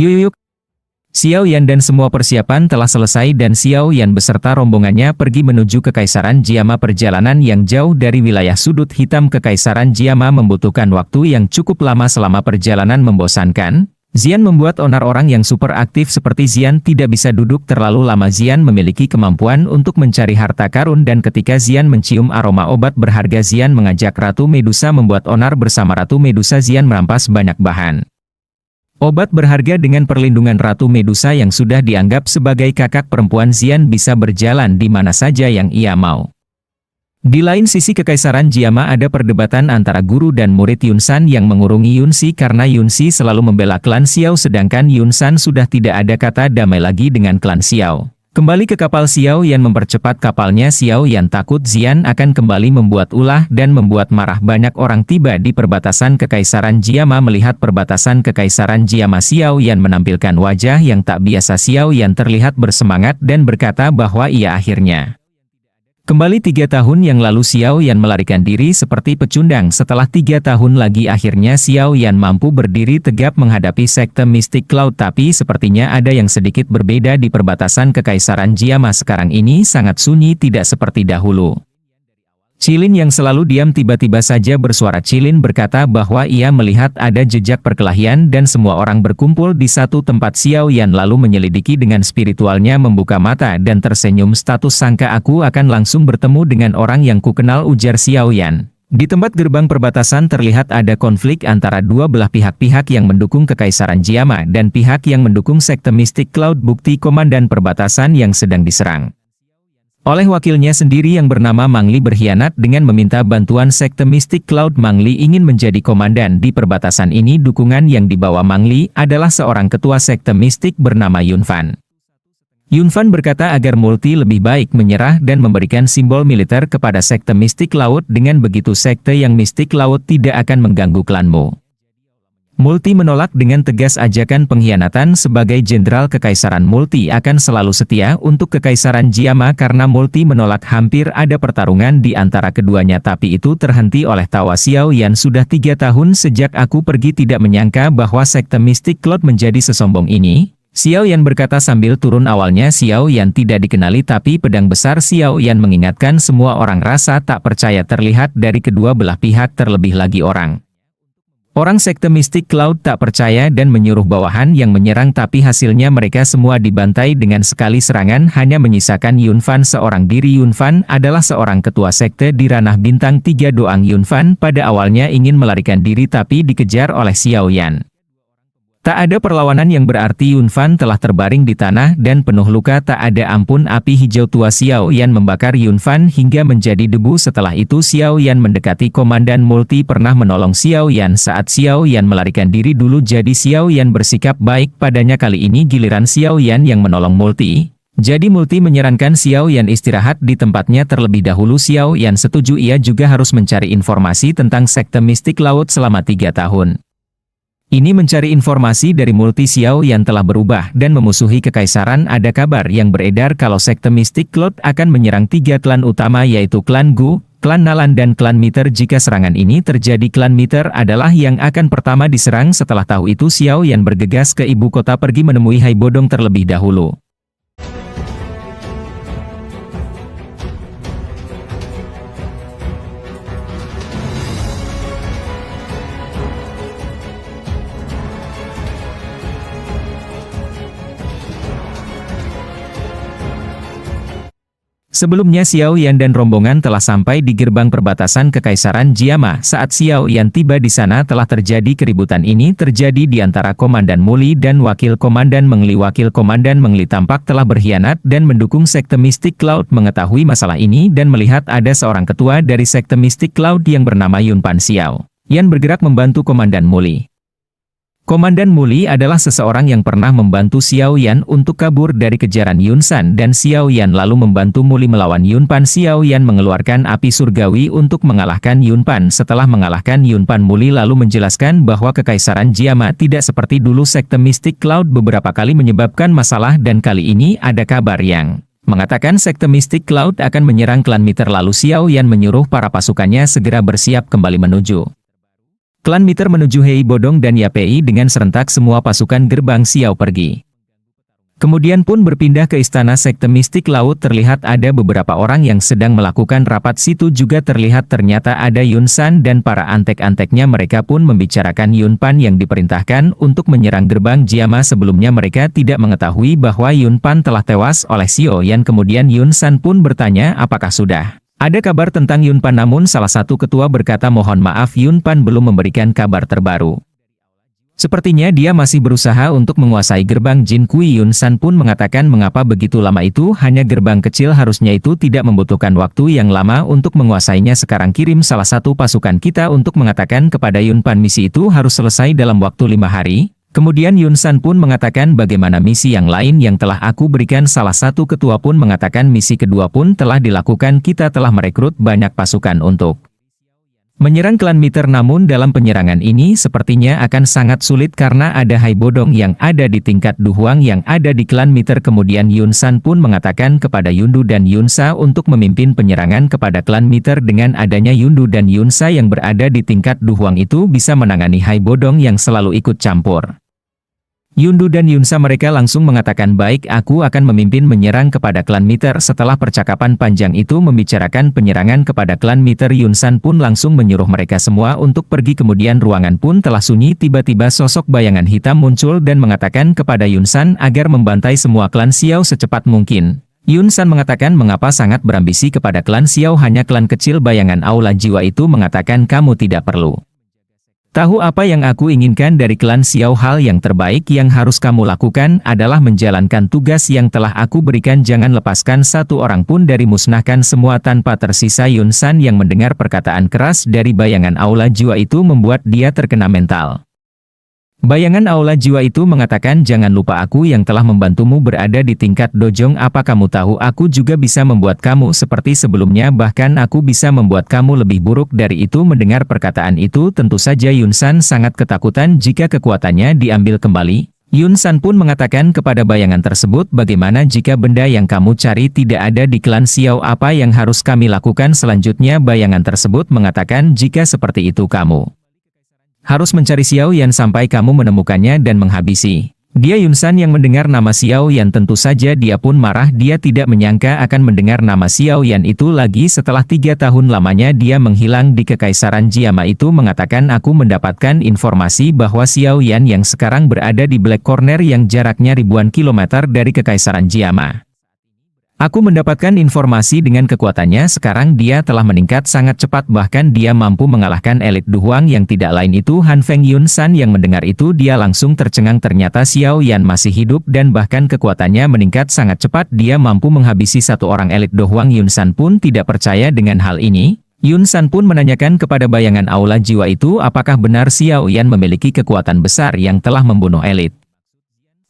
Yuk. Xiao Yan dan semua persiapan telah selesai dan Xiao Yan beserta rombongannya pergi menuju Kekaisaran Jiama. Perjalanan yang jauh dari wilayah sudut hitam Kekaisaran Jiama membutuhkan waktu yang cukup lama. Selama perjalanan membosankan, Xian membuat onar orang yang super aktif seperti Xian tidak bisa duduk terlalu lama. Xian memiliki kemampuan untuk mencari harta karun dan ketika Xian mencium aroma obat berharga, Xian mengajak Ratu Medusa membuat onar bersama Ratu Medusa. Xian merampas banyak bahan obat berharga dengan perlindungan Ratu Medusa yang sudah dianggap sebagai kakak perempuan. Xian bisa berjalan di mana saja yang ia mau. Di lain sisi Kekaisaran Jiama ada perdebatan antara guru dan murid Yunsan yang mengurungi Yunsi karena Yunsi selalu membela klan Xiao sedangkan Yunsan sudah tidak ada kata damai lagi dengan klan Xiao. Kembali ke kapal, Xiao Yan mempercepat kapalnya. Xiao Yan takut Xian akan kembali membuat ulah dan membuat marah. Banyak orang tiba di perbatasan Kekaisaran Jiama. Melihat perbatasan Kekaisaran Jiama, Xiao Yan menampilkan wajah yang tak biasa. Xiao Yan terlihat bersemangat dan berkata bahwa ia akhirnya kembali 3 tahun yang lalu. Xiao Yan melarikan diri seperti pecundang. Setelah 3 tahun lagi akhirnya Xiao Yan mampu berdiri tegap menghadapi sekte Mystic Cloud. Tapi sepertinya ada yang sedikit berbeda di perbatasan Kekaisaran Jiama. Sekarang ini sangat sunyi, tidak seperti dahulu. Qilin yang selalu diam tiba-tiba saja bersuara. Qilin berkata bahwa ia melihat ada jejak perkelahian dan semua orang berkumpul di satu tempat. Xiao Yan lalu menyelidiki dengan spiritualnya, membuka mata dan tersenyum. Status sangka aku akan langsung bertemu dengan orang yang kukenal, ujar Xiao Yan. Di tempat gerbang perbatasan terlihat ada konflik antara dua belah pihak yang mendukung Kekaisaran Jiama dan pihak yang mendukung sekte Mystic Cloud. Bukti komandan perbatasan yang sedang diserang oleh wakilnya sendiri yang bernama Mang Li berkhianat dengan meminta bantuan sekte Mystic Cloud. Mang Li ingin menjadi komandan di perbatasan ini. Dukungan yang dibawa Mang Li adalah seorang ketua sekte mistik bernama Yun Fan. Yun Fan berkata agar Multi lebih baik menyerah dan memberikan simbol militer kepada sekte Mystic Laut. Dengan begitu sekte yang Mystic Laut tidak akan mengganggu klanmu. Multi menolak dengan tegas ajakan pengkhianatan. Sebagai jenderal kekaisaran, Multi akan selalu setia untuk Kekaisaran Jiama. Karena Multi menolak, hampir ada pertarungan di antara keduanya, tapi itu terhenti oleh tawa Xiao Yan. Sudah 3 tahun sejak aku pergi, tidak menyangka bahwa sekte Mystic Cloud menjadi sesombong ini. Xiao Yan berkata sambil turun. Awalnya Xiao Yan tidak dikenali, tapi pedang besar Xiao Yan mengingatkan semua orang. Rasa tak percaya terlihat dari kedua belah pihak, terlebih lagi orang sekte Mystic Cloud tak percaya dan menyuruh bawahan yang menyerang, tapi hasilnya mereka semua dibantai dengan sekali serangan, hanya menyisakan Yun Fan seorang diri. Yun Fan adalah seorang ketua sekte di ranah bintang 3 Doang. Yun Fan pada awalnya ingin melarikan diri tapi dikejar oleh Xiao Yan. Tak ada perlawanan yang berarti. Yun Fan telah terbaring di tanah dan penuh luka tak ada ampun. Api hijau tua Xiao Yan membakar Yun Fan hingga menjadi debu. Setelah itu Xiao Yan mendekati komandan. Multi pernah menolong Xiao Yan saat Xiao Yan melarikan diri dulu, jadi Xiao Yan bersikap baik padanya. Kali ini giliran Xiao Yan yang menolong Multi. Jadi Multi menyarankan Xiao Yan istirahat di tempatnya terlebih dahulu. Xiao Yan setuju, ia juga harus mencari informasi tentang sekte Mystic Laut selama 3 tahun. Ini mencari informasi dari Multi. Xiao Yan telah berubah dan memusuhi Kekaisaran. Ada kabar yang beredar kalau sekte Mystic Cloud akan menyerang 3 klan utama, yaitu klan Gu, klan Nalan dan klan Miter. Jika serangan ini terjadi, klan Miter adalah yang akan pertama diserang. Setelah tahu itu Xiao Yan bergegas ke ibu kota, pergi menemui Hai Bodong terlebih dahulu. Sebelumnya Xiao Yan dan rombongan telah sampai di gerbang perbatasan Kekaisaran Jiama. Saat Xiao Yan tiba di sana telah terjadi keributan. Ini terjadi di antara Komandan Muli dan Wakil Komandan Meng Li. Wakil Komandan Meng Li tampak telah berkhianat dan mendukung sekte Mystic Cloud. Mengetahui masalah ini dan melihat ada seorang ketua dari sekte Mystic Cloud yang bernama Yun Pan, Xiao Yan bergerak membantu Komandan Muli. Komandan Muli adalah seseorang yang pernah membantu Xiao Yan untuk kabur dari kejaran Yun San, dan Xiao Yan lalu membantu Muli melawan Yun Pan. Xiao Yan mengeluarkan api surgawi untuk mengalahkan Yun Pan. Setelah mengalahkan Yun Pan, Muli lalu menjelaskan bahwa Kekaisaran Jiama tidak seperti dulu. Sekte Mystic Cloud beberapa kali menyebabkan masalah dan kali ini ada kabar yang mengatakan sekte Mystic Cloud akan menyerang klan Miter. Lalu Xiao Yan menyuruh para pasukannya segera bersiap kembali menuju Klan Miter menuju Hei Bodong dan Yapei dengan serentak semua pasukan gerbang Xiao pergi. Kemudian pun berpindah ke istana sekte mistik laut. Terlihat ada beberapa orang yang sedang melakukan rapat. Situ juga terlihat ternyata ada Yun San dan para antek-anteknya. Mereka pun membicarakan Yun Pan yang diperintahkan untuk menyerang gerbang Jiama. Sebelumnya mereka tidak mengetahui bahwa Yun Pan telah tewas oleh Xiao Yan. Kemudian Yun San pun bertanya apakah sudah ada kabar tentang Yun Pan, namun salah satu ketua berkata mohon maaf, Yun Pan belum memberikan kabar terbaru. Sepertinya dia masih berusaha untuk menguasai gerbang Jin Kui. Yun San pun mengatakan mengapa begitu lama itu, hanya gerbang kecil, harusnya itu tidak membutuhkan waktu yang lama untuk menguasainya. Sekarang kirim salah satu pasukan kita untuk mengatakan kepada Yun Pan misi itu harus selesai dalam waktu 5 hari. Kemudian Yun San pun mengatakan bagaimana misi yang lain yang telah aku berikan. Salah satu ketua pun mengatakan misi kedua pun telah dilakukan, kita telah merekrut banyak pasukan untuk menyerang klan Miter. Namun dalam penyerangan ini sepertinya akan sangat sulit karena ada Hai Bodong yang ada di tingkat Duhuang yang ada di klan Miter. Kemudian Yun San pun mengatakan kepada Yundu dan Yunsa untuk memimpin penyerangan kepada klan Miter. Dengan adanya Yundu dan Yunsa yang berada di tingkat Duhuang itu bisa menangani Hai Bodong yang selalu ikut campur. Yundu dan Yunsa mereka langsung mengatakan baik, aku akan memimpin menyerang kepada klan Miter. Setelah percakapan panjang itu membicarakan penyerangan kepada klan Miter, Yun San pun langsung menyuruh mereka semua untuk pergi. Kemudian ruangan pun telah sunyi. Tiba-tiba sosok bayangan hitam muncul dan mengatakan kepada Yun San agar membantai semua klan Xiao secepat mungkin. Yun San mengatakan mengapa sangat berambisi kepada klan Xiao, hanya klan kecil. Bayangan aula jiwa itu mengatakan kamu tidak perlu tahu apa yang aku inginkan dari klan Xiao. Hal yang terbaik yang harus kamu lakukan adalah menjalankan tugas yang telah aku berikan. Jangan lepaskan satu orang pun dari musnahkan semua tanpa tersisa. Yun San yang mendengar perkataan keras dari bayangan aula jiwa itu membuat dia terkena mental. Bayangan aula jiwa itu mengatakan jangan lupa aku yang telah membantumu berada di tingkat dojong. Apa kamu tahu aku juga bisa membuat kamu seperti sebelumnya, bahkan aku bisa membuat kamu lebih buruk dari itu. Mendengar perkataan itu tentu saja Yun San sangat ketakutan jika kekuatannya diambil kembali. Yun San pun mengatakan kepada bayangan tersebut bagaimana jika benda yang kamu cari tidak ada di klan Xiao, apa yang harus kami lakukan selanjutnya? Bayangan tersebut mengatakan jika seperti itu kamu harus mencari Xiao Yan sampai kamu menemukannya dan menghabisi dia. Yun San yang mendengar nama Xiao Yan tentu saja dia pun marah. Dia tidak menyangka akan mendengar nama Xiao Yan itu lagi setelah 3 tahun lamanya dia menghilang di Kekaisaran Jiama. Itu mengatakan aku mendapatkan informasi bahwa Xiao Yan yang sekarang berada di Black Corner yang jaraknya ribuan kilometer dari Kekaisaran Jiama. Aku mendapatkan informasi dengan kekuatannya sekarang dia telah meningkat sangat cepat, bahkan dia mampu mengalahkan elit Duhuang yang tidak lain itu Han Feng. Yun San yang mendengar itu dia langsung tercengang, ternyata Xiao Yan masih hidup dan bahkan kekuatannya meningkat sangat cepat, dia mampu menghabisi satu orang elit Duhuang. Yun San pun tidak percaya dengan hal ini. Yun San pun menanyakan kepada bayangan aula jiwa itu apakah benar Xiao Yan memiliki kekuatan besar yang telah membunuh elit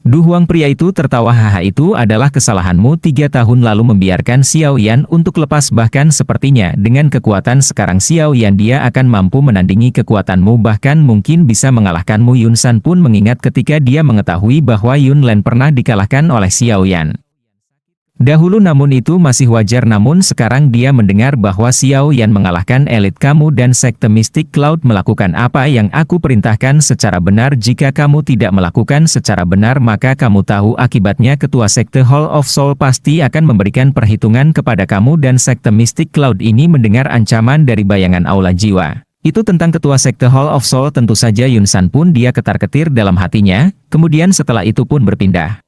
Duhuang. Pria itu tertawa, haha, itu adalah kesalahanmu 3 tahun lalu membiarkan Xiao Yan untuk lepas, bahkan sepertinya dengan kekuatan sekarang Xiao Yan dia akan mampu menandingi kekuatanmu, bahkan mungkin bisa mengalahkanmu. Yun San pun mengingat ketika dia mengetahui bahwa Yun Len pernah dikalahkan oleh Xiao Yan dahulu, namun itu masih wajar. Namun sekarang dia mendengar bahwa Xiao Yan mengalahkan elit kamu dan sekte Mystic Cloud melakukan apa yang aku perintahkan secara benar. Jika kamu tidak melakukan secara benar maka kamu tahu akibatnya. Ketua sekte Hall of Soul pasti akan memberikan perhitungan kepada kamu dan sekte Mystic Cloud. Ini mendengar ancaman dari bayangan aula jiwa itu tentang ketua sekte Hall of Soul, tentu saja Yun San pun dia ketar-ketir dalam hatinya. Kemudian setelah itu pun berpindah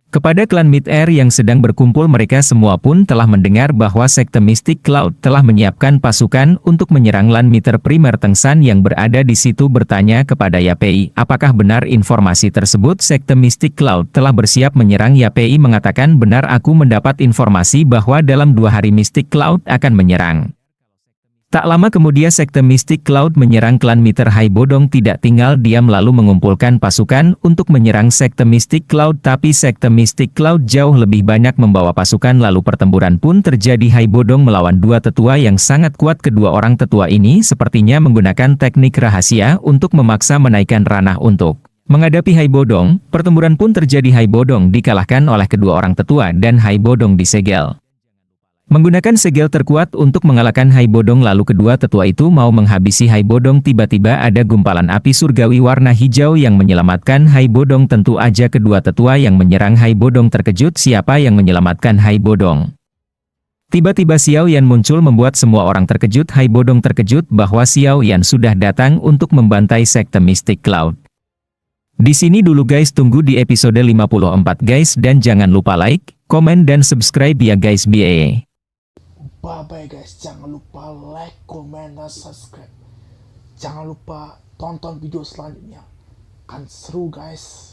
kepada klan Mid-Air yang sedang berkumpul. Mereka semua pun telah mendengar bahwa sekte Mystic Cloud telah menyiapkan pasukan untuk menyerang klan Miter. Primer Teng San yang berada di situ bertanya kepada Yapei, apakah benar informasi tersebut? Sekte Mystic Cloud telah bersiap menyerang. Yapei mengatakan benar, aku mendapat informasi bahwa dalam 2 hari Mystic Cloud akan menyerang. Tak lama kemudian sekte Mystic Cloud menyerang klan Miter. Hai Bodong tidak tinggal diam lalu mengumpulkan pasukan untuk menyerang sekte Mystic Cloud, tapi sekte Mystic Cloud jauh lebih banyak membawa pasukan. Lalu pertempuran pun terjadi. Hai Bodong melawan 2 tetua yang sangat kuat. Kedua orang tetua ini sepertinya menggunakan teknik rahasia untuk memaksa menaikkan ranah untuk menghadapi Hai Bodong. Pertempuran pun terjadi. Hai Bodong dikalahkan oleh kedua orang tetua dan Hai Bodong disegel. Menggunakan segel terkuat untuk mengalahkan Hai Bodong, lalu kedua tetua itu mau menghabisi Hai Bodong. Tiba-tiba ada gumpalan api surgawi warna hijau yang menyelamatkan Hai Bodong. Tentu aja kedua tetua yang menyerang Hai Bodong terkejut siapa yang menyelamatkan Hai Bodong. Tiba-tiba Xiao Yan muncul membuat semua orang terkejut. Hai Bodong terkejut bahwa Xiao Yan sudah datang untuk membantai sekte Mystic Cloud. Di sini dulu guys, tunggu di episode 54 guys, dan jangan lupa like, komen dan subscribe ya guys. Bye. Bye-bye guys, jangan lupa like, comment, dan subscribe. Jangan lupa tonton video selanjutnya. Kan seru guys.